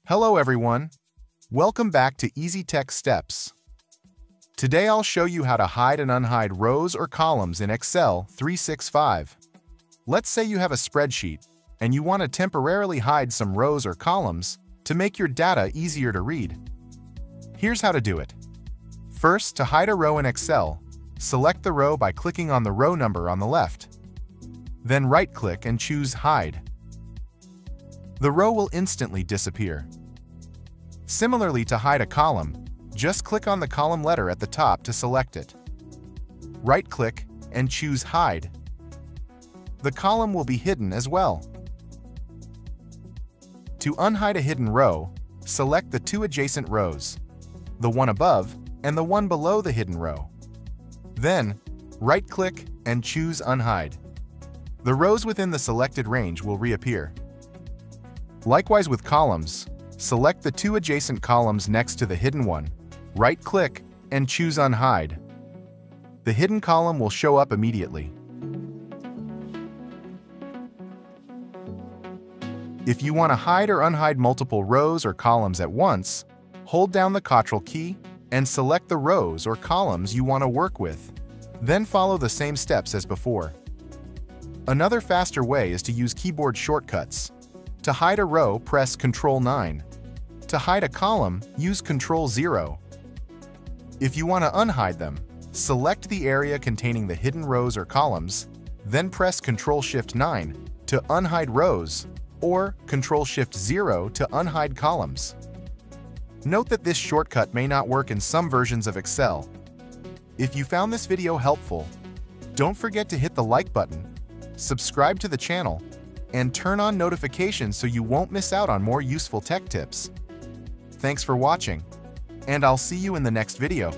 Hello everyone, welcome back to Easy Tech Steps. Today I'll show you how to hide and unhide rows or columns in Excel 365. Let's say you have a spreadsheet and you want to temporarily hide some rows or columns to make your data easier to read. Here's how to do it. First, to hide a row in Excel, select the row by clicking on the row number on the left. Then right-click and choose Hide. The row will instantly disappear. Similarly, to hide a column, just click on the column letter at the top to select it. Right-click and choose Hide. The column will be hidden as well. To unhide a hidden row, select the two adjacent rows, the one above and the one below the hidden row. Then, right-click and choose Unhide. The rows within the selected range will reappear. Likewise with columns, select the two adjacent columns next to the hidden one, right-click, and choose Unhide. The hidden column will show up immediately. If you want to hide or unhide multiple rows or columns at once, hold down the Ctrl key and select the rows or columns you want to work with. Then follow the same steps as before. Another faster way is to use keyboard shortcuts. To hide a row, press Ctrl 9. To hide a column, use Ctrl 0. If you want to unhide them, select the area containing the hidden rows or columns, then press Ctrl-Shift 9 to unhide rows, or Ctrl-Shift 0 to unhide columns. Note that this shortcut may not work in some versions of Excel. If you found this video helpful, don't forget to hit the like button, subscribe to the channel, and turn on notifications so you won't miss out on more useful tech tips. Thanks for watching, and I'll see you in the next video.